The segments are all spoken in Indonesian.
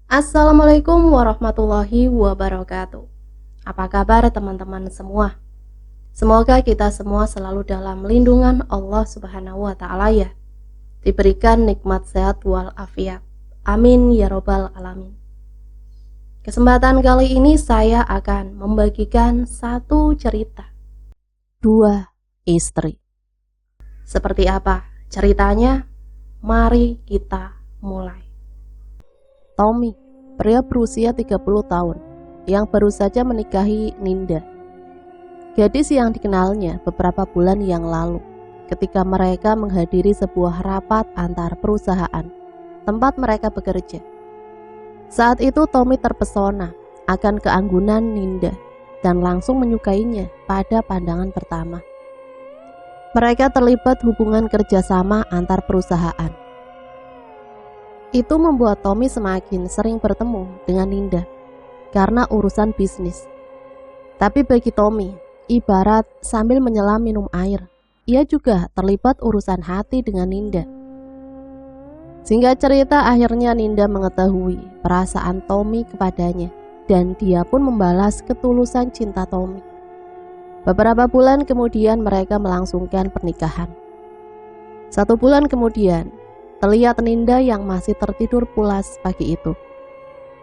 Assalamualaikum warahmatullahi wabarakatuh. Apa kabar teman-teman semua? Semoga kita semua selalu dalam lindungan Allah Subhanahu wa taala ya. Diberikan nikmat sehat walafiat. Amin ya robbal alamin. Kesempatan kali ini saya akan membagikan satu cerita. Dua istri. Seperti apa ceritanya? Mari kita mulai. Tommy, pria berusia 30 tahun, yang baru saja menikahi Ninda. Gadis yang dikenalnya beberapa bulan yang lalu, ketika mereka menghadiri sebuah rapat antar perusahaan, tempat mereka bekerja. Saat itu Tommy terpesona akan keanggunan Ninda, dan langsung menyukainya pada pandangan pertama. Mereka terlibat hubungan kerjasama antar perusahaan. Itu membuat Tommy semakin sering bertemu dengan Ninda karena urusan bisnis. Tapi bagi Tommy, ibarat sambil menyelam minum air, ia juga terlibat urusan hati dengan Ninda. Singkat cerita, akhirnya Ninda mengetahui perasaan Tommy kepadanya, dan dia pun membalas ketulusan cinta Tommy. Beberapa bulan kemudian mereka melangsungkan pernikahan. 1 bulan kemudian, terlihat Ninda yang masih tertidur pulas pagi itu.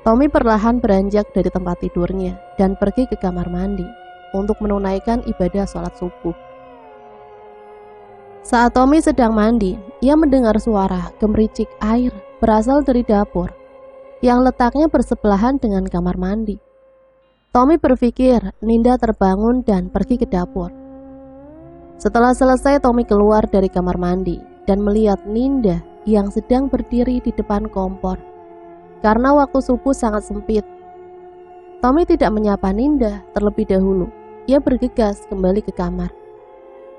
Tommy perlahan beranjak dari tempat tidurnya dan pergi ke kamar mandi untuk menunaikan ibadah sholat subuh. Saat Tommy sedang mandi, ia mendengar suara gemericik air berasal dari dapur yang letaknya bersebelahan dengan kamar mandi. Tommy berpikir Ninda terbangun dan pergi ke dapur. Setelah selesai, Tommy keluar dari kamar mandi dan melihat Ninda yang sedang berdiri di depan kompor. Karena waktu subuh sangat sempit, Tommy tidak menyapa Ninda terlebih dahulu. Ia bergegas kembali ke kamar.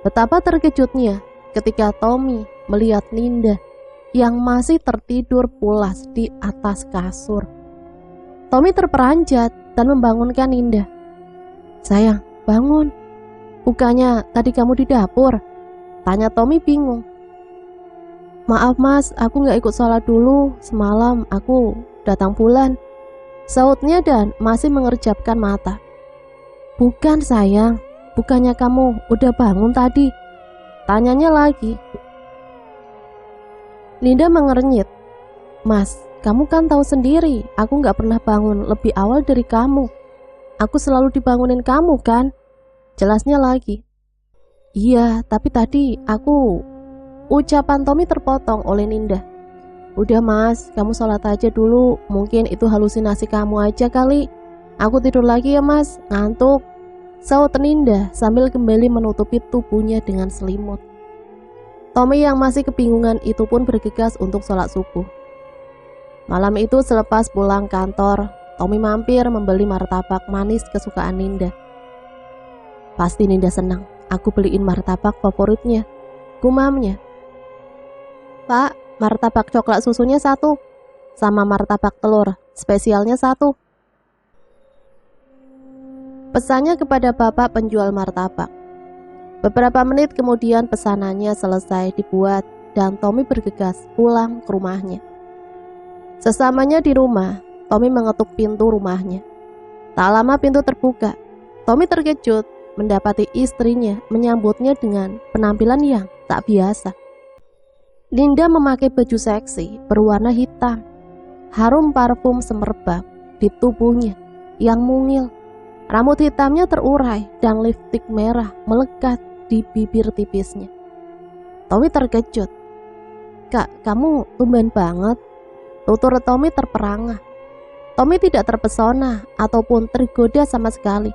Betapa terkejutnya ketika Tommy melihat Ninda yang masih tertidur pulas di atas kasur. Tommy terperanjat dan membangunkan Ninda. "Sayang, bangun. Bukannya tadi kamu di dapur?" tanya Tommy bingung. "Maaf mas, aku gak ikut sholat dulu, semalam aku datang bulan," sautnya dan masih mengerjapkan mata. "Bukan sayang, bukannya kamu udah bangun tadi?" tanyanya lagi. Ninda mengernyit. "Mas, kamu kan tahu sendiri, aku gak pernah bangun lebih awal dari kamu. Aku selalu dibangunin kamu kan?" jelasnya lagi. "Iya, tapi tadi aku..." Ucapan Tommy terpotong oleh Ninda. "Udah mas, kamu sholat aja dulu, mungkin itu halusinasi kamu aja kali. Aku tidur lagi ya mas, ngantuk," saut Ninda sambil kembali menutupi tubuhnya dengan selimut. Tommy yang masih kebingungan itu pun bergegas untuk sholat subuh. Malam itu selepas pulang kantor, Tommy mampir membeli martabak manis kesukaan Ninda. "Pasti Ninda senang, aku beliin martabak favoritnya," gumamnya. "Pak, martabak coklat susunya 1, sama martabak telur spesialnya 1, pesannya kepada bapak penjual martabak. Beberapa menit kemudian pesanannya selesai dibuat dan Tommy bergegas pulang ke rumahnya. Sesamanya di rumah, Tommy mengetuk pintu rumahnya. Tak lama pintu terbuka. Tommy terkejut mendapati istrinya menyambutnya dengan penampilan yang tak biasa. Ninda memakai baju seksi berwarna hitam. Harum parfum semerbak di tubuhnya yang mungil. Rambut hitamnya terurai dan lipstik merah melekat di bibir tipisnya. Tommy terkejut. "Kak, kamu tumben banget," tutur Tommy terperangah. Tommy tidak terpesona ataupun tergoda sama sekali.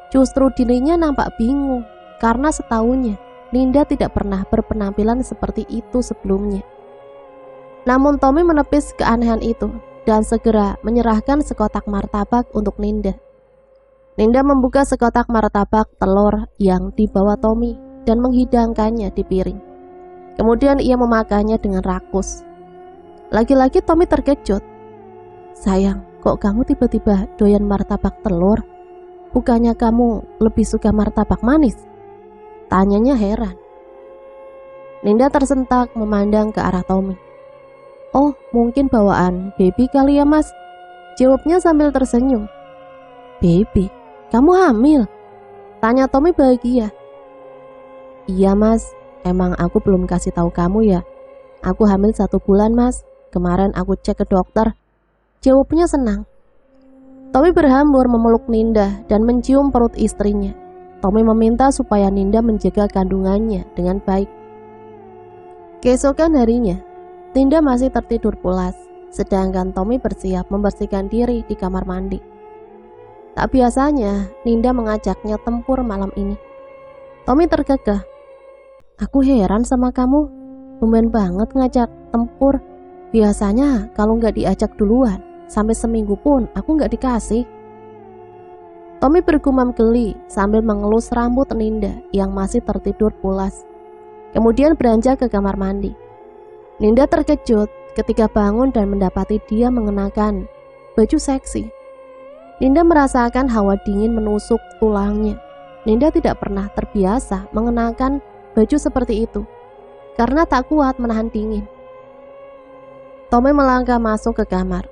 Justru dirinya nampak bingung karena setahunya Ninda tidak pernah berpenampilan seperti itu sebelumnya. Namun Tommy menepis keanehan itu dan segera menyerahkan sekotak martabak untuk Ninda. Ninda membuka sekotak martabak telur yang dibawa Tommy dan menghidangkannya di piring. Kemudian ia memakannya dengan rakus. Lagi-lagi Tommy terkejut. "Sayang, kok kamu tiba-tiba doyan martabak telur? Bukannya kamu lebih suka martabak manis?" tanyanya heran. Ninda tersentak memandang ke arah Tommy. "Oh, mungkin bawaan baby kali ya mas," Jawabnya sambil tersenyum. Baby, kamu hamil? Tanya Tommy bahagia. Iya mas, emang aku belum kasih tahu kamu ya. Aku hamil 1 bulan mas, kemarin aku cek ke dokter. Jawabnya senang. Tommy berhambuur memeluk Ninda dan mencium perut istrinya. Tommy meminta supaya Ninda menjaga kandungannya dengan baik. Keesokan harinya, Ninda masih tertidur pulas, sedangkan Tommy bersiap membersihkan diri di kamar mandi. Tak biasanya, Ninda mengajaknya tempur malam ini. Tommy tergagah. Aku heran sama kamu, tumben banget ngajak tempur. Biasanya kalau nggak diajak duluan, sampai seminggu pun aku nggak dikasih. Tommy bergumam geli sambil mengelus rambut Ninda yang masih tertidur pulas. Kemudian beranjak ke kamar mandi. Ninda terkejut ketika bangun dan mendapati dia mengenakan baju seksi. Ninda merasakan hawa dingin menusuk tulangnya. Ninda tidak pernah terbiasa mengenakan baju seperti itu karena tak kuat menahan dingin. Tommy melangkah masuk ke kamar.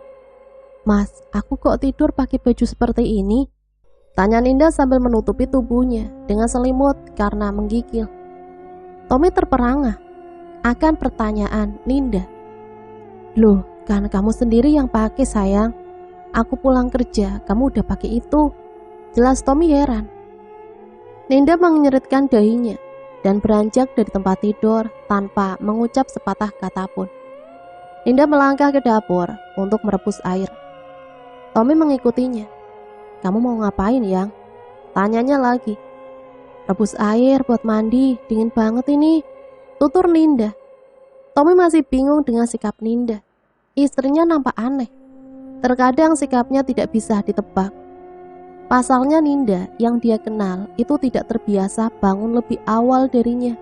Mas, aku kok tidur pakai baju seperti ini? Tanya Ninda sambil menutupi tubuhnya dengan selimut karena menggigil. Tommy terperangah akan pertanyaan Ninda. Loh, kan kamu sendiri yang pakai sayang. Aku pulang kerja, kamu udah pakai itu. Jelas Tommy heran. Ninda mengenyerutkan dahinya dan beranjak dari tempat tidur tanpa mengucap sepatah kata pun. Ninda melangkah ke dapur untuk merebus air. Tommy mengikutinya. Kamu mau ngapain, Yang? Tanyanya lagi. Rebus air buat mandi, dingin banget ini. Tutur Ninda. Tommy masih bingung dengan sikap Ninda. Istrinya nampak aneh. Terkadang sikapnya tidak bisa ditebak. Pasalnya Ninda yang dia kenal itu tidak terbiasa bangun lebih awal darinya.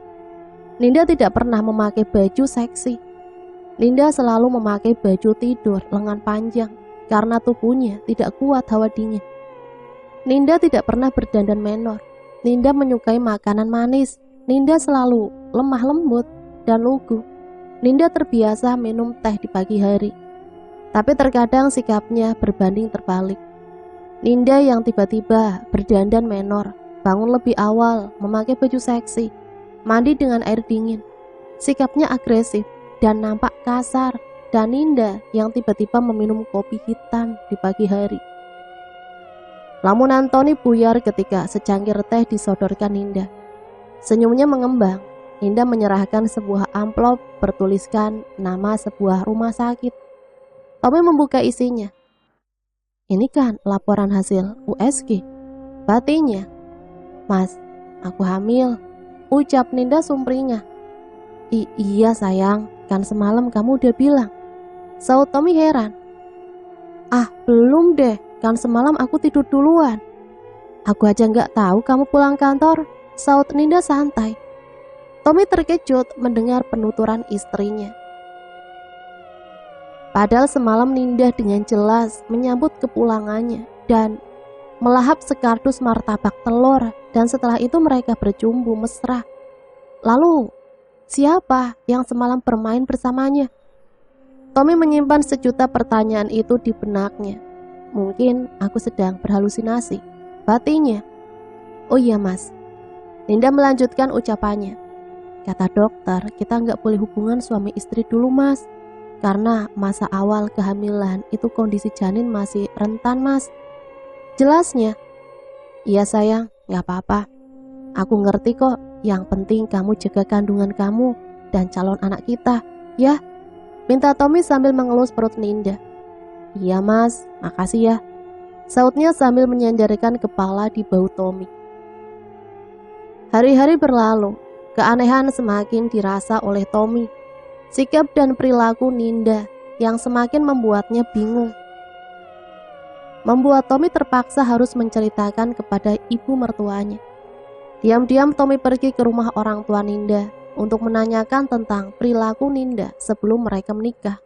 Ninda tidak pernah memakai baju seksi. Ninda selalu memakai baju tidur lengan panjang karena tubuhnya tidak kuat hawa dingin. Ninda tidak pernah berdandan menor. Ninda menyukai makanan manis. Ninda selalu lemah lembut dan lugu. Ninda terbiasa minum teh di pagi hari. Tapi terkadang sikapnya berbanding terbalik. Ninda yang tiba-tiba berdandan menor, bangun lebih awal, memakai baju seksi, mandi dengan air dingin. Sikapnya agresif dan nampak kasar. Dan Ninda yang tiba-tiba meminum kopi hitam di pagi hari. Lamunan Tony buyar ketika secangkir teh disodorkan Ninda. Senyumnya mengembang. Ninda menyerahkan sebuah amplop bertuliskan nama sebuah rumah sakit. Tommy membuka isinya. Ini kan laporan hasil USG. Batinya. Mas, aku hamil. Ucap Ninda sumringah. Iya sayang, kan semalam kamu udah bilang. Saut Tommy heran. Ah, belum deh. Kan semalam aku tidur duluan. Aku aja nggak tahu kamu pulang kantor. Saut Ninda santai. Tommy terkejut mendengar penuturan istrinya. Padahal semalam Ninda dengan jelas menyambut kepulangannya dan melahap sekardus martabak telur, dan setelah itu mereka berjumbu mesra. Lalu, siapa yang semalam bermain bersamanya? Tommy menyimpan sejuta pertanyaan itu di benaknya. Mungkin aku sedang berhalusinasi, batinya. Oh iya mas. Ninda melanjutkan ucapannya. Kata dokter, kita nggak boleh hubungan suami istri dulu mas. Karena masa awal kehamilan itu kondisi janin masih rentan mas. Jelasnya. Iya sayang, nggak apa-apa. Aku ngerti kok, yang penting kamu jaga kandungan kamu dan calon anak kita, ya. Minta Tommy sambil mengelus perut Ninda. Iya mas, makasih ya. Sautnya sambil menyandarkan kepala di bahu Tommy. Hari-hari berlalu, keanehan semakin dirasa oleh Tommy. Sikap dan perilaku Ninda yang semakin membuatnya bingung. Membuat Tommy terpaksa harus menceritakan kepada ibu mertuanya. Diam-diam Tommy pergi ke rumah orang tua Ninda untuk menanyakan tentang perilaku Ninda sebelum mereka menikah.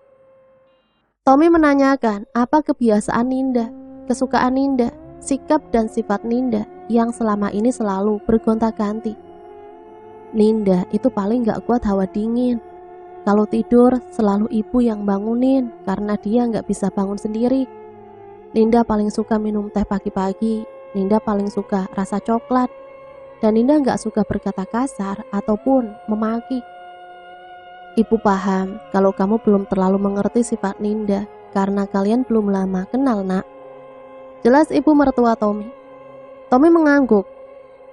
Tommy menanyakan apa kebiasaan Ninda, kesukaan Ninda, sikap dan sifat Ninda yang selama ini selalu bergonta-ganti. Ninda itu paling gak kuat hawa dingin. Kalau tidur selalu ibu yang bangunin karena dia gak bisa bangun sendiri. Ninda paling suka minum teh pagi-pagi, Ninda paling suka rasa coklat, dan Ninda gak suka berkata kasar ataupun memaki. Ibu paham kalau kamu belum terlalu mengerti sifat Ninda karena kalian belum lama kenal, nak. Jelas ibu mertua Tommy. Tommy mengangguk.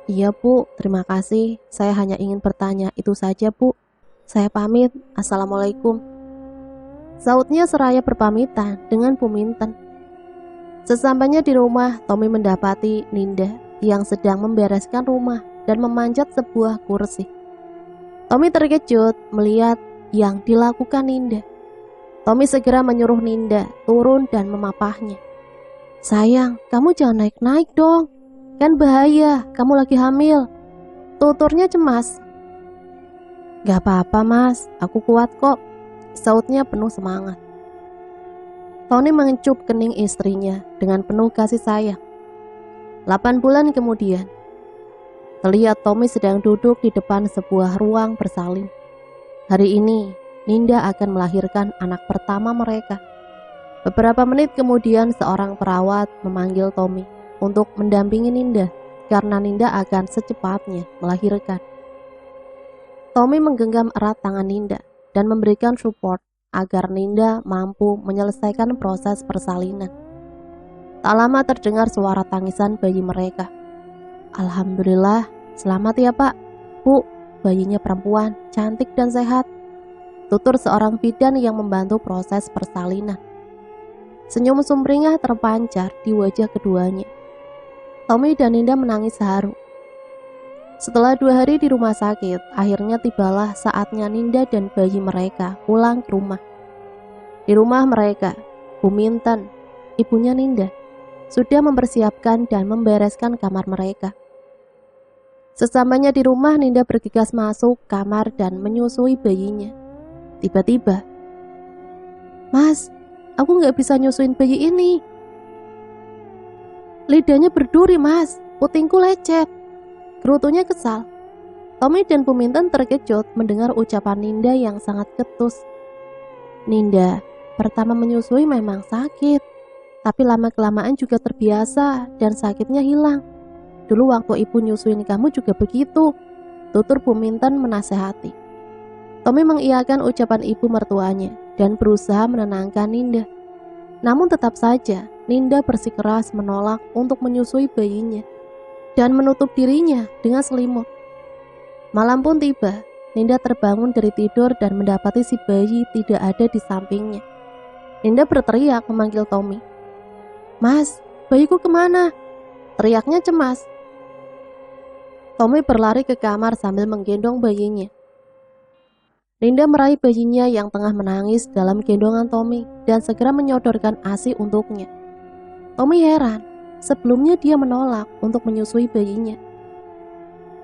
Iya bu, terima kasih. Saya hanya ingin bertanya itu saja bu. Saya pamit, assalamualaikum. Sautnya seraya berpamitan dengan Bu Minten. Sesampainya di rumah, Tommy mendapati Ninda yang sedang membereskan rumah dan memanjat sebuah kursi. Tommy terkejut melihat yang dilakukan Ninda. Tommy segera menyuruh Ninda turun dan memapahnya. Sayang, kamu jangan naik-naik dong. Kan bahaya, kamu lagi hamil. Tuturnya cemas. Gak apa-apa mas, aku kuat kok. Sautnya penuh semangat. Tony mengecup kening istrinya dengan penuh kasih sayang. 8 bulan kemudian, terlihat Tommy sedang duduk di depan sebuah ruang bersalin. Hari ini, Ninda akan melahirkan anak pertama mereka. Beberapa menit kemudian, seorang perawat memanggil Tommy untuk mendampingi Ninda karena Ninda akan secepatnya melahirkan. Tommy menggenggam erat tangan Ninda dan memberikan support agar Ninda mampu menyelesaikan proses persalinan. Tak lama terdengar suara tangisan bayi mereka. Alhamdulillah, selamat ya pak. Bu, bayinya perempuan, cantik dan sehat. Tutur seorang bidan yang membantu proses persalinan. Senyum sumringah terpancar di wajah keduanya. Tommy dan Ninda menangis haru. Setelah 2 hari di rumah sakit, akhirnya tibalah saatnya Ninda dan bayi mereka pulang ke rumah. Di rumah mereka, Bu Minten, ibunya Ninda, sudah mempersiapkan dan membereskan kamar mereka. Sesampainya di rumah, Ninda bergegas masuk kamar dan menyusui bayinya. Tiba-tiba, Mas, aku gak bisa nyusuin bayi ini. Lidahnya berduri mas, putingku lecet. Gerutunya kesal. Tommy dan Bu Minten terkejut mendengar ucapan Ninda yang sangat ketus. Ninda, pertama menyusui memang sakit, tapi lama-kelamaan juga terbiasa dan sakitnya hilang. Dulu waktu ibu nyusuin kamu juga begitu, tutur Bu Minten menasehati. Tommy mengiyakan ucapan ibu mertuanya dan berusaha menenangkan Ninda. Namun tetap saja, Ninda bersikeras menolak untuk menyusui bayinya dan menutup dirinya dengan selimut. Malam pun tiba, Ninda terbangun dari tidur dan mendapati si bayi tidak ada di sampingnya. Ninda berteriak memanggil Tommy. Mas, bayiku kemana? Teriaknya cemas. Tommy berlari ke kamar sambil menggendong bayinya. Ninda meraih bayinya yang tengah menangis dalam gendongan Tommy dan segera menyodorkan ASI untuknya. Tommy heran. Sebelumnya dia menolak untuk menyusui bayinya.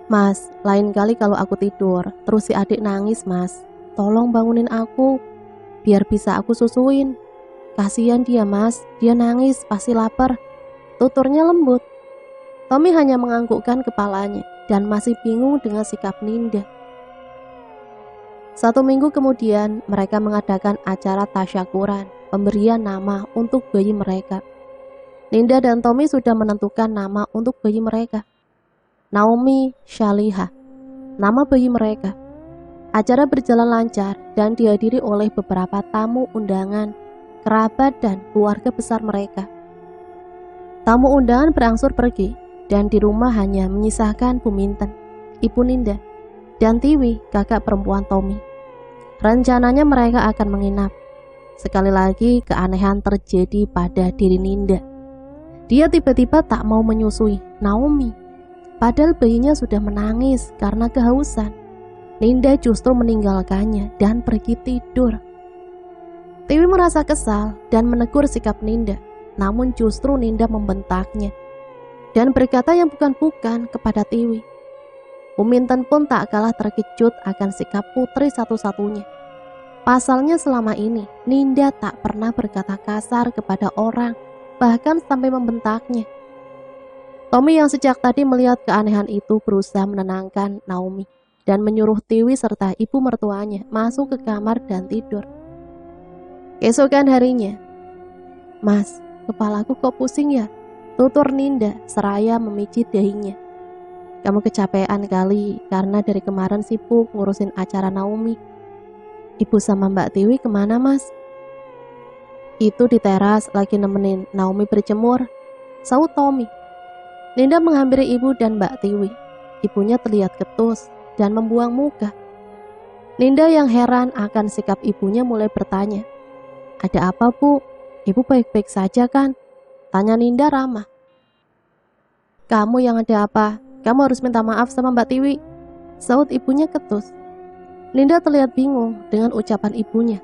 Mas, lain kali kalau aku tidur, terus si adik nangis mas, tolong bangunin aku, biar bisa aku susuin. Kasihan dia mas, dia nangis, pasti lapar. Tuturnya lembut. Tommy hanya menganggukkan kepalanya dan masih bingung dengan sikap Ninda. 1 minggu kemudian, mereka mengadakan acara tasyakuran, pemberian nama untuk bayi mereka. Ninda dan Tommy sudah menentukan nama untuk bayi mereka. Naomi Shaliha, nama bayi mereka. Acara berjalan lancar dan dihadiri oleh beberapa tamu undangan, kerabat dan keluarga besar mereka. Tamu undangan berangsur pergi dan di rumah hanya menyisakan Bu Minten, ibu Ninda, dan Tiwi, kakak perempuan Tommy. Rencananya mereka akan menginap. Sekali lagi keanehan terjadi pada diri Ninda. Dia tiba-tiba tak mau menyusui Naomi, padahal bayinya sudah menangis karena kehausan. Ninda justru meninggalkannya dan pergi tidur. Tiwi merasa kesal dan menegur sikap Ninda, namun justru Ninda membentaknya dan berkata yang bukan-bukan kepada Tiwi. Bu Minten pun tak kalah terkejut akan sikap putri satu-satunya. Pasalnya selama ini, Ninda tak pernah berkata kasar kepada orang, bahkan sampai membentaknya. Tommy yang sejak tadi melihat keanehan itu berusaha menenangkan Naomi dan menyuruh Tiwi serta ibu mertuanya masuk ke kamar dan tidur. Keesokan harinya, Mas, Kepalaku kok pusing ya? Tutur Ninda seraya memijit dahinya. Kamu kecapean kali karena dari kemarin sibuk ngurusin acara Naomi. Ibu sama Mbak Tiwi kemana mas? Itu di teras lagi nemenin Naomi berjemur, saut Tommy. Ninda menghampiri ibu dan Mbak Tiwi. Ibunya terlihat ketus dan membuang muka. Ninda yang heran akan sikap ibunya mulai bertanya. Ada apa bu? Ibu baik-baik saja kan? Tanya Ninda ramah. Kamu yang ada apa? Kamu harus minta maaf sama Mbak Tiwi, saut ibunya ketus. Ninda terlihat bingung dengan ucapan ibunya.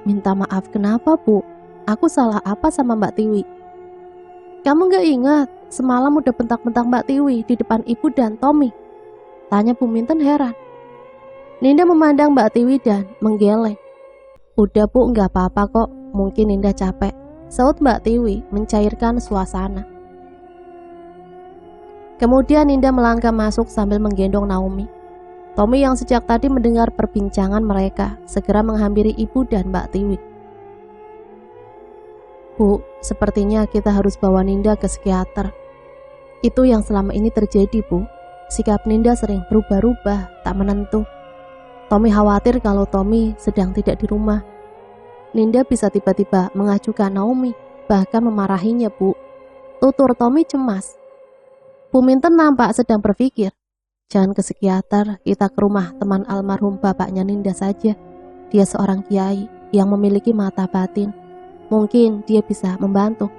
Minta maaf kenapa bu? Aku salah apa sama Mbak Tiwi? Kamu gak ingat semalam udah bentak-bentak Mbak Tiwi di depan ibu dan Tommy? Tanya Bu Minten heran. Ninda memandang Mbak Tiwi dan menggeleng. Udah bu, gak apa-apa kok, mungkin Ninda capek, saut Mbak Tiwi mencairkan suasana. Kemudian Ninda melangkah masuk sambil menggendong Naomi. Tommy yang sejak tadi mendengar perbincangan mereka segera menghampiri ibu dan Mbak Tiwi. Bu, sepertinya kita harus bawa Ninda ke psikiater. Itu yang selama ini terjadi bu. Sikap Ninda sering berubah-ubah, tak menentu. Tommy khawatir kalau Tommy sedang tidak di rumah. Ninda bisa tiba-tiba mengacukan Naomi, bahkan memarahinya bu. Tutur Tommy cemas. Bu Minten nampak sedang berpikir. Jangan ke psikiater, kita ke rumah teman almarhum bapaknya Ninda saja. Dia seorang kiai yang memiliki mata batin. Mungkin dia bisa membantu.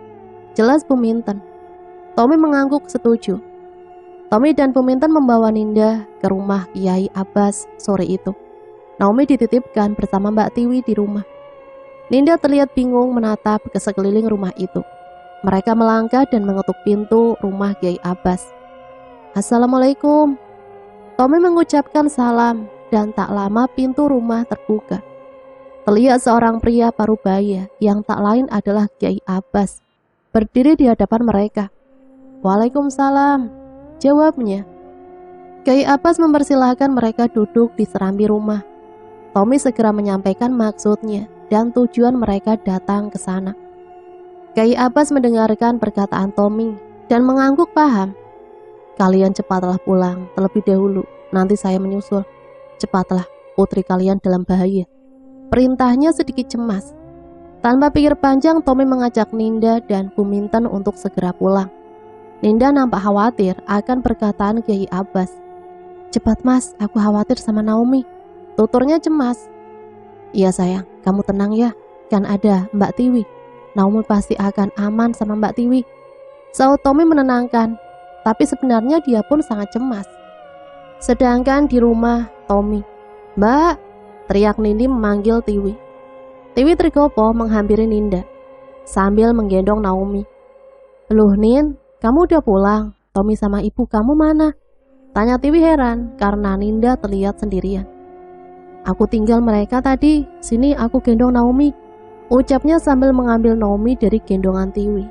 Jelas Bu Minten. Tommy mengangguk setuju. Tommy dan Bu Minten membawa Ninda ke rumah Kiai Abbas sore itu. Naomi dititipkan bersama Mbak Tiwi di rumah. Ninda terlihat bingung menatap ke sekeliling rumah itu. Mereka melangkah dan mengetuk pintu rumah Kiai Abbas. Assalamualaikum. Tommy mengucapkan salam dan tak lama pintu rumah terbuka. Terlihat seorang pria parubaya yang tak lain adalah Kiai Abbas berdiri di hadapan mereka. Waalaikumsalam, jawabnya. Kiai Abbas mempersilahkan mereka duduk di serambi rumah. Tommy segera menyampaikan maksudnya dan tujuan mereka datang ke sana. Kiai Abbas mendengarkan perkataan Tommy dan mengangguk paham. Kalian cepatlah pulang terlebih dahulu, nanti saya menyusul. Cepatlah, putri kalian dalam bahaya. Perintahnya sedikit cemas. Tanpa pikir panjang, Tommy mengajak Ninda dan Bu Minten untuk segera pulang. Ninda nampak khawatir akan perkataan Kiai Abbas. Cepat mas, aku khawatir sama Naomi. Tuturnya cemas. Iya sayang, kamu tenang ya, kan ada Mbak Tiwi. Naomi pasti akan aman sama Mbak Tiwi, saut Tommy menenangkan. Tapi sebenarnya dia pun sangat cemas. Sedangkan di rumah Tommy, Mbak, teriak Nindi memanggil Tiwi. Tiwi tergopoh menghampiri Ninda sambil menggendong Naomi. Loh Nin, kamu udah pulang? Tommy sama ibu kamu mana? Tanya Tiwi heran karena Ninda terlihat sendirian. Aku tinggal mereka tadi, sini aku gendong Naomi, ucapnya sambil mengambil Naomi dari gendongan Tiwi.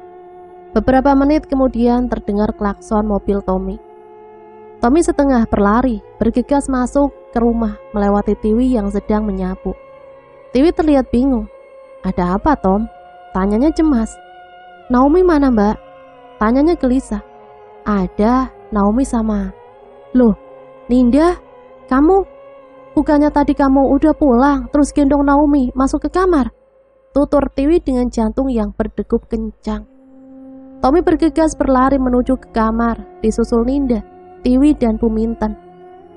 Beberapa menit kemudian terdengar klakson mobil Tommy. Tommy setengah berlari, bergegas masuk ke rumah melewati Tiwi yang sedang menyapu. Tiwi terlihat bingung. Ada apa Tom? Tanyanya cemas. Naomi mana mbak? Tanyanya gelisah. Ada, Naomi sama. Loh, Ninda, kamu? Bukannya tadi kamu udah pulang terus gendong Naomi masuk ke kamar? Tutur Tiwi dengan jantung yang berdegup kencang. Tommy bergegas berlari menuju ke kamar, disusul Ninda, Tiwi dan Bu Minten.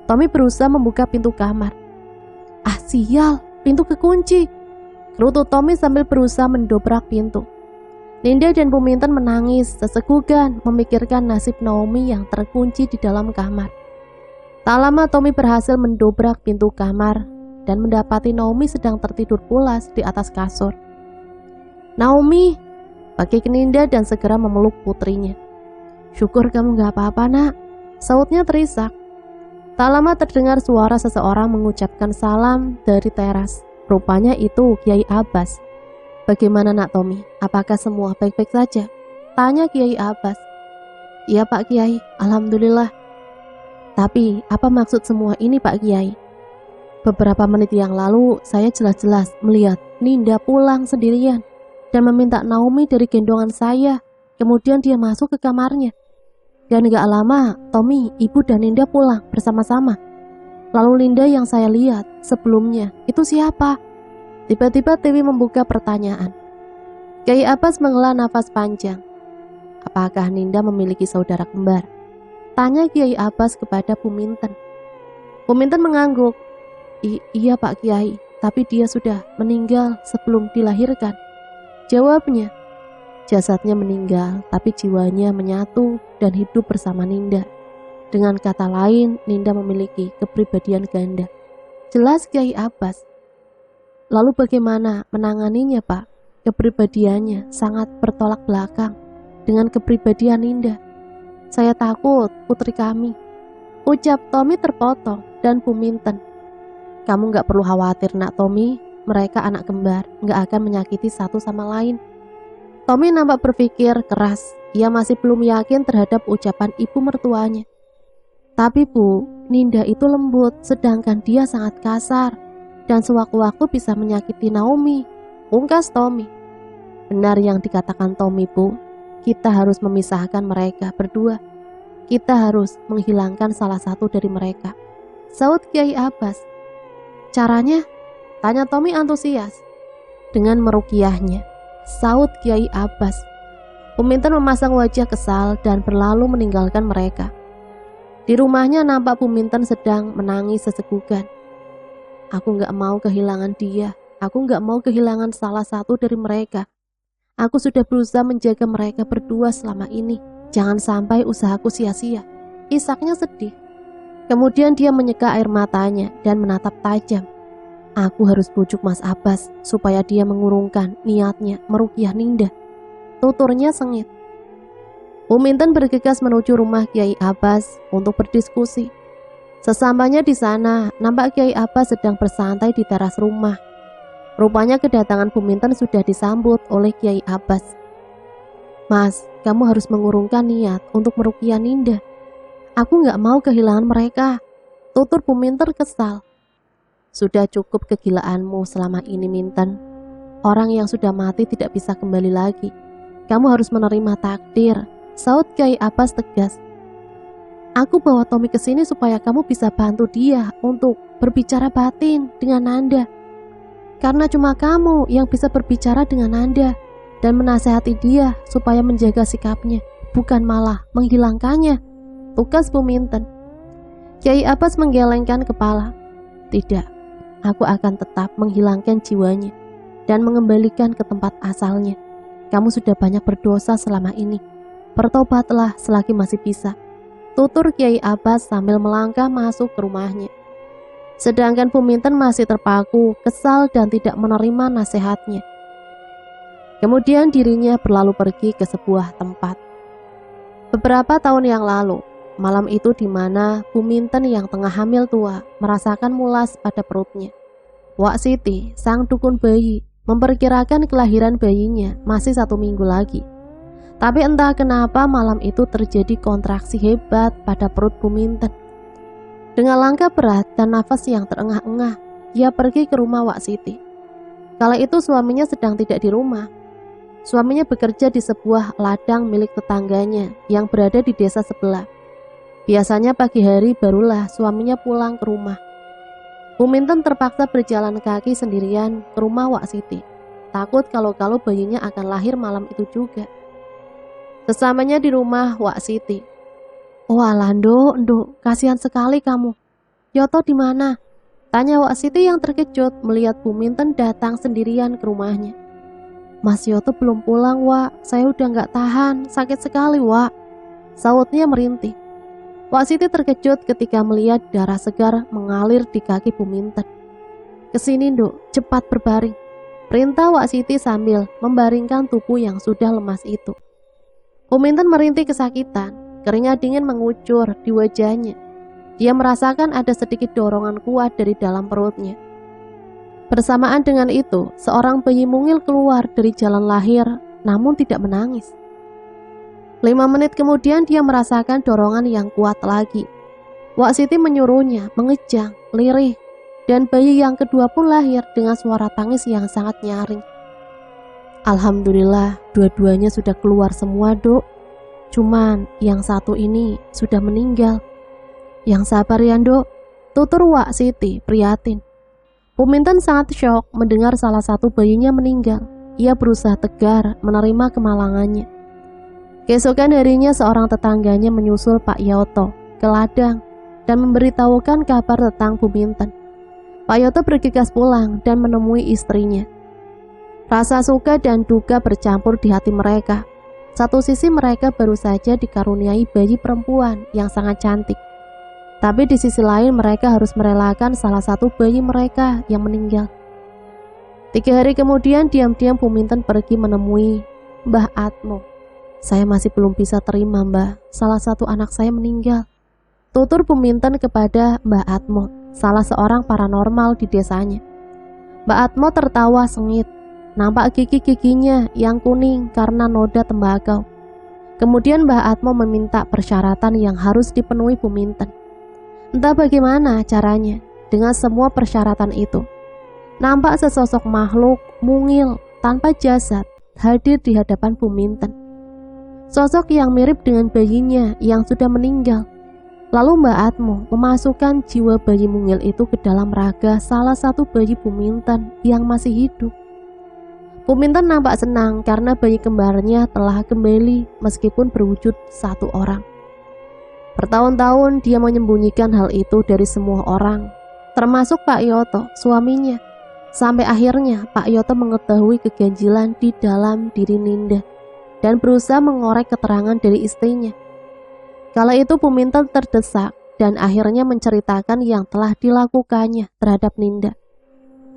Tommy berusaha membuka pintu kamar. Ah sial, pintu kekunci. Kerutu Tommy sambil berusaha mendobrak pintu. Ninda dan Bu Minten menangis sesegukan memikirkan nasib Naomi yang terkunci di dalam kamar. Tak lama Tommy berhasil mendobrak pintu kamar dan mendapati Naomi sedang tertidur pulas di atas kasur. Naomi, bagi Ninda dan segera memeluk putrinya. Syukur kamu gak apa-apa nak, sautnya terisak. Tak lama terdengar suara seseorang mengucapkan salam dari teras. Rupanya itu Kiai Abbas. Bagaimana nak Tommy, apakah semua baik-baik saja? Tanya Kiai Abbas. Iya Pak Kiai, Alhamdulillah. Tapi apa maksud semua ini Pak Kiai? Beberapa menit yang lalu saya jelas-jelas melihat Ninda pulang sendirian. dan meminta Naomi dari gendongan saya. Kemudian dia masuk ke kamarnya. Dan gak lama, Tommy, ibu dan Ninda pulang bersama-sama. Lalu Linda yang saya lihat sebelumnya, itu siapa? Tiba-tiba Tiwi membuka pertanyaan. Kiai Abbas menghela nafas panjang. Apakah Ninda memiliki saudara kembar? Tanya Kiai Abbas kepada Puminten. Puminten mengangguk. Iya Pak Kiai, tapi dia sudah meninggal sebelum dilahirkan. Jawabnya. Jasadnya meninggal, tapi jiwanya menyatu dan hidup bersama Ninda. Dengan kata lain, Ninda memiliki kepribadian ganda. Jelas Kiai Abbas. Lalu bagaimana menanganinya Pak? Kepribadiannya sangat bertolak belakang dengan kepribadian Ninda. Saya takut putri kami. Ucap Tommy terpotong dan Puminten. Kamu gak perlu khawatir nak Tommy, mereka anak kembar, gak akan menyakiti satu sama lain. Tommy nampak berpikir keras, ia masih belum yakin terhadap ucapan ibu mertuanya. Tapi Bu, Ninda itu lembut, sedangkan dia sangat kasar, dan sewaktu-waktu bisa menyakiti Naomi, pungkas Tommy. Benar yang dikatakan Tommy Bu, kita harus memisahkan mereka berdua. Kita harus menghilangkan salah satu dari mereka. Saud Kiai Abbas. Caranya? Tanya Tommy antusias. Dengan meruqyahnya. Saud Kiai Abbas. Puminten memasang wajah kesal dan berlalu meninggalkan mereka. Di rumahnya nampak Puminten sedang menangis sesegukan. Aku gak mau kehilangan dia. Aku gak mau kehilangan salah satu dari mereka. Aku sudah berusaha menjaga mereka berdua selama ini. Jangan sampai usahaku sia-sia. Isaknya sedih. Kemudian dia menyeka air matanya dan menatap tajam. Aku harus bujuk Mas Abbas supaya dia mengurungkan niatnya meruqyah Ninda. Tuturnya sengit. Puminten bergegas menuju rumah Kiai Abbas untuk berdiskusi. Sesampainya di sana, nampak Kiai Abbas sedang bersantai di teras rumah. Rupanya kedatangan Puminten sudah disambut oleh Kiai Abbas. Mas, kamu harus mengurungkan niat untuk meruqyah Ninda. Aku gak mau kehilangan mereka. Tutur Puminten kesal. Sudah cukup kegilaanmu selama ini Minten. Orang yang sudah mati tidak bisa kembali lagi. Kamu harus menerima takdir. Saud Kiai Abbas tegas. Aku bawa Tommy ke sini supaya kamu bisa bantu dia untuk berbicara batin dengan Nanda. Karena cuma kamu yang bisa berbicara dengan Nanda dan menasehati dia supaya menjaga sikapnya, bukan malah menghilangkannya. Tugas Puminten. Kiai Abbas menggelengkan kepala. Tidak. Aku akan tetap menghilangkan jiwanya dan mengembalikan ke tempat asalnya. Kamu sudah banyak berdosa selama ini. Bertobatlah selagi masih bisa. Tutur Kiai Abbas sambil melangkah masuk ke rumahnya. Sedangkan Puminten masih terpaku, kesal dan tidak menerima nasihatnya. Kemudian dirinya berlalu pergi ke sebuah tempat. Beberapa tahun yang lalu, malam itu di mana Puminten yang tengah hamil tua merasakan mulas pada perutnya. Wak Siti, sang dukun bayi, memperkirakan kelahiran bayinya masih 1 minggu lagi. Tapi entah kenapa malam itu terjadi kontraksi hebat pada perut Puminten. Dengan langkah berat dan nafas yang terengah-engah, dia pergi ke rumah Wak Siti. Kala itu suaminya sedang tidak di rumah. Suaminya bekerja di sebuah ladang milik tetangganya yang berada di desa sebelah. Biasanya pagi hari barulah suaminya pulang ke rumah. Puminten terpaksa berjalan kaki sendirian ke rumah Wak Siti, takut kalau bayinya akan lahir malam itu juga. Sesamanya di rumah Wak Siti. Oh alah nduk, kasihan sekali kamu. Yoto di mana? Tanya Wak Siti yang terkejut melihat Puminten datang sendirian ke rumahnya. Mas Yoto belum pulang Wak, saya udah gak tahan, sakit sekali Wak. Sautnya merintih. Wak Siti terkejut ketika melihat darah segar mengalir di kaki Puminten. Kesini nduk, cepat berbaring. Perintah Wak Siti sambil membaringkan tubuh yang sudah lemas itu. Puminten merintih kesakitan, keringat dingin mengucur di wajahnya. Dia merasakan ada sedikit dorongan kuat dari dalam perutnya. Bersamaan dengan itu, seorang bayi mungil keluar dari jalan lahir, namun tidak menangis. 5 menit kemudian dia merasakan dorongan yang kuat lagi. Wak Siti menyuruhnya mengejang, lirih, dan bayi yang kedua pun lahir dengan suara tangis yang sangat nyaring. Alhamdulillah, dua-duanya sudah keluar semua, Dok. Cuman yang satu ini sudah meninggal. Yang sabar ya, Dok, tutur Wak Siti prihatin. Puminten sangat syok mendengar salah satu bayinya meninggal. Ia berusaha tegar menerima kemalangannya. Keesokan harinya seorang tetangganya menyusul Pak Yoto ke ladang dan memberitahukan kabar tentang Puminten. Pak Yoto bergegas pulang dan menemui istrinya. Rasa suka dan duka bercampur di hati mereka. Satu sisi mereka baru saja dikaruniai bayi perempuan yang sangat cantik. Tapi di sisi lain mereka harus merelakan salah satu bayi mereka yang meninggal. 3 hari kemudian diam-diam Puminten pergi menemui Mbah Atmo. Saya masih belum bisa terima, Mbah, salah satu anak saya meninggal. Tutur Puminten kepada Mbah Atmo, salah seorang paranormal di desanya. Mbah Atmo tertawa sengit. Nampak gigi-giginya yang kuning karena noda tembakau. Kemudian Mbah Atmo meminta persyaratan yang harus dipenuhi Puminten. Entah bagaimana caranya, dengan semua persyaratan itu, nampak sesosok makhluk mungil tanpa jasad hadir di hadapan Puminten. Sosok yang mirip dengan bayinya yang sudah meninggal. Lalu Mbah Atmo memasukkan jiwa bayi mungil itu ke dalam raga salah satu bayi Puminten yang masih hidup. Puminten nampak senang karena bayi kembarnya telah kembali meskipun berwujud satu orang. Bertahun-tahun dia menyembunyikan hal itu dari semua orang, termasuk Pak Yoto, suaminya. Sampai akhirnya Pak Yoto mengetahui keganjilan di dalam diri Ninda dan berusaha mengorek keterangan dari istrinya. Kala itu Puminten terdesak dan akhirnya menceritakan yang telah dilakukannya terhadap Ninda.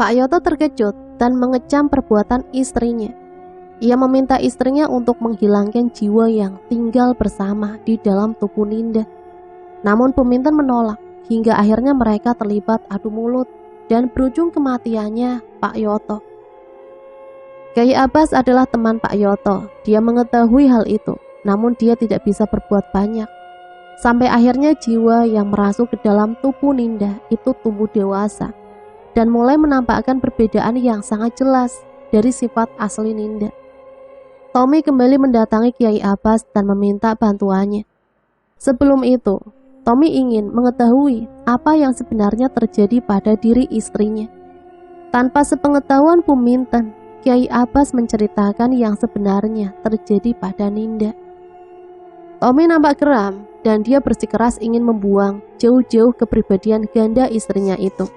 Pak Yoto terkejut dan mengecam perbuatan istrinya. Ia meminta istrinya untuk menghilangkan jiwa yang tinggal bersama di dalam tubuh Ninda. Namun Puminten menolak hingga akhirnya mereka terlibat adu mulut dan berujung kematiannya Pak Yoto. Kyai Abbas adalah teman Pak Yoto. Dia mengetahui hal itu, namun dia tidak bisa berbuat banyak. Sampai akhirnya jiwa yang merasuk ke dalam tubuh Ninda itu tumbuh dewasa dan mulai menampakkan perbedaan yang sangat jelas dari sifat asli Ninda. Tommy kembali mendatangi Kyai Abbas dan meminta bantuannya. Sebelum itu, Tommy ingin mengetahui apa yang sebenarnya terjadi pada diri istrinya. Tanpa sepengetahuan Puminten, Kyai Abbas menceritakan yang sebenarnya terjadi pada Ninda. Tommy nampak geram dan dia bersikeras ingin membuang jauh-jauh kepribadian ganda istrinya itu.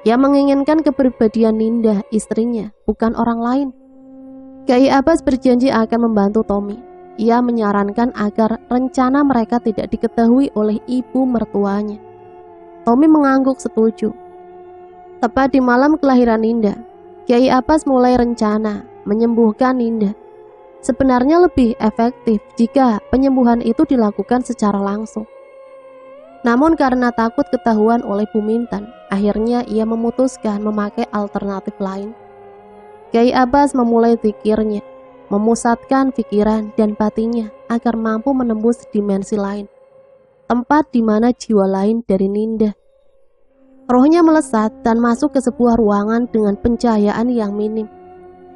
Ia menginginkan kepribadian Ninda, istrinya, bukan orang lain. Kyai Abbas berjanji akan membantu Tommy. Ia menyarankan agar rencana mereka tidak diketahui oleh ibu mertuanya. Tommy mengangguk setuju. Tepat di malam kelahiran Ninda, Kyai Abbas mulai rencana menyembuhkan Ninda. Sebenarnya lebih efektif jika penyembuhan itu dilakukan secara langsung. Namun karena takut ketahuan oleh Puminten, akhirnya ia memutuskan memakai alternatif lain. Kyai Abbas memulai zikirnya, memusatkan pikiran dan batinnya agar mampu menembus dimensi lain, tempat di mana jiwa lain dari Ninda. Rohnya melesat dan masuk ke sebuah ruangan dengan pencahayaan yang minim.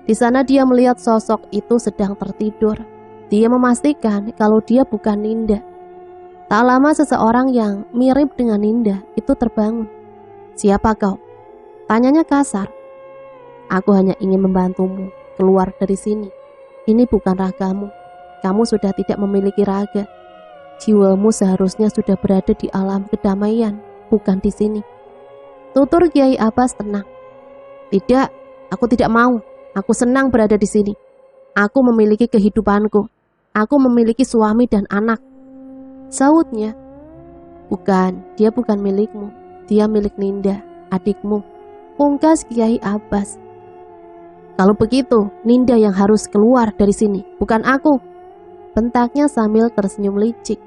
Di sana dia melihat sosok itu sedang tertidur. Dia memastikan kalau dia bukan Ninda. Tak lama seseorang yang mirip dengan Ninda itu terbangun. "Siapa kau?" tanyanya kasar. "Aku hanya ingin membantumu keluar dari sini. Ini bukan ragamu. Kamu sudah tidak memiliki raga. Jiwamu seharusnya sudah berada di alam kedamaian, bukan di sini." Tutur Kyai Abbas tenang. "Tidak, aku tidak mau. Aku senang berada di sini. Aku memiliki kehidupanku. Aku memiliki suami dan anak," sautnya. "Bukan, dia bukan milikmu. Dia milik Ninda, adikmu," pungkas Kyai Abbas. "Kalau begitu, Ninda yang harus keluar dari sini, bukan aku," bentaknya sambil tersenyum licik.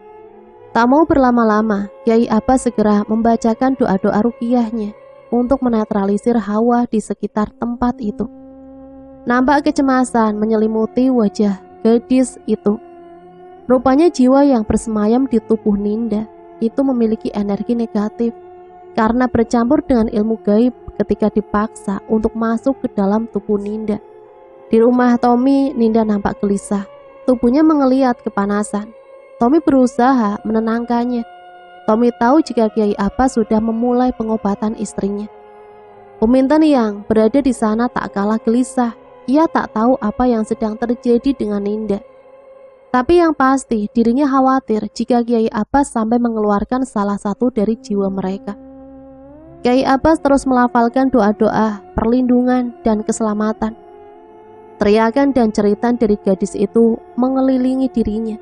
Tak mau berlama-lama, Kyai Abbas segera membacakan doa-doa ruqyahnya untuk menetralisir hawa di sekitar tempat itu. Nampak kecemasan menyelimuti wajah gadis itu. Rupanya jiwa yang bersemayam di tubuh Ninda itu memiliki energi negatif karena bercampur dengan ilmu gaib ketika dipaksa untuk masuk ke dalam tubuh Ninda Di rumah Tommy, Ninda nampak gelisah. Tubuhnya mengeliat kepanasan. Tommy berusaha menenangkannya. Tommy tahu jika Kiai Abbas sudah memulai pengobatan istrinya. Pemintan yang berada di sana tak kalah gelisah. Ia tak tahu apa yang sedang terjadi dengan Ninda. Tapi yang pasti dirinya khawatir jika Kiai Abbas sampai mengeluarkan salah satu dari jiwa mereka. Kiai Abbas terus melafalkan doa-doa, perlindungan, dan keselamatan. Teriakan dan jeritan dari gadis itu mengelilingi dirinya.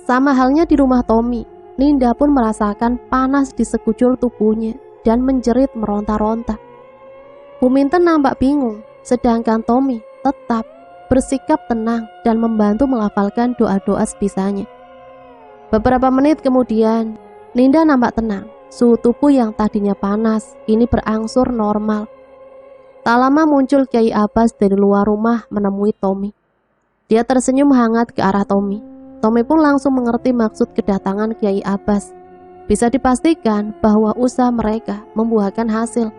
Sama halnya di rumah Tommy, Ninda pun merasakan panas di sekujur tubuhnya dan menjerit meronta-ronta. Buminten nampak bingung, sedangkan Tommy tetap bersikap tenang dan membantu melafalkan doa-doa sebisanya. Beberapa menit kemudian, Ninda nampak tenang. Suhu tubuh yang tadinya panas kini berangsur normal. Tak lama muncul Kiai Abbas dari luar rumah menemui Tommy. Dia tersenyum hangat ke arah Tommy. Tommy pun langsung mengerti maksud kedatangan Kiai Abbas. Bisa dipastikan bahwa usaha mereka membuahkan hasil.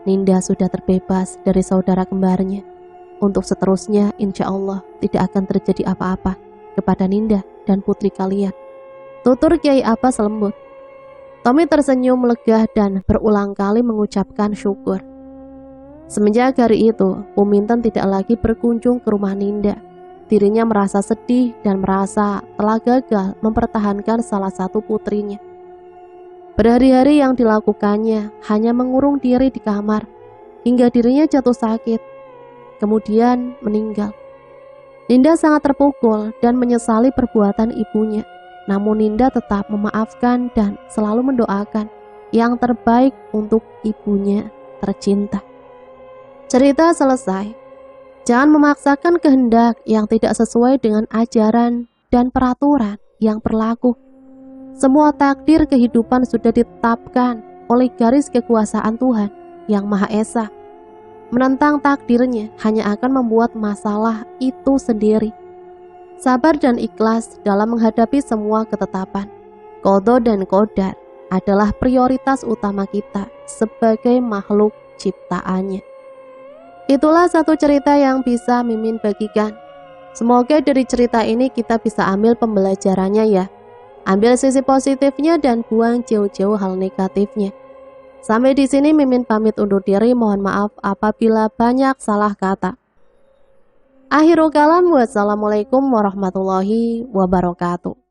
Ninda sudah terbebas dari saudara kembarnya. Untuk seterusnya, insya Allah tidak akan terjadi apa-apa kepada Ninda dan putri kalian, tutur Kiai Abbas lembut. Tommy tersenyum lega dan berulang kali mengucapkan syukur. Semenjak hari itu, Buminten tidak lagi berkunjung ke rumah Ninda. Dirinya merasa sedih dan merasa telah gagal mempertahankan salah satu putrinya. Berhari-hari yang dilakukannya hanya mengurung diri di kamar, hingga dirinya jatuh sakit, kemudian meninggal. Ninda sangat terpukul dan menyesali perbuatan ibunya. Namun Ninda tetap memaafkan dan selalu mendoakan yang terbaik untuk ibunya tercinta. Cerita selesai. Jangan memaksakan kehendak yang tidak sesuai dengan ajaran dan peraturan yang berlaku. Semua takdir kehidupan sudah ditetapkan oleh garis kekuasaan Tuhan yang Maha Esa. Menentang takdirnya hanya akan membuat masalah itu sendiri. Sabar dan ikhlas dalam menghadapi semua ketetapan. Qadha dan qadar adalah prioritas utama kita sebagai makhluk ciptaannya. Itulah satu cerita yang bisa Mimin bagikan. Semoga dari cerita ini kita bisa ambil pembelajarannya ya. Ambil sisi positifnya dan buang jauh-jauh hal negatifnya. Sampai di sini Mimin pamit undur diri. Mohon maaf apabila banyak salah kata. Akhirul kalam, wassalamualaikum warahmatullahi wabarakatuh.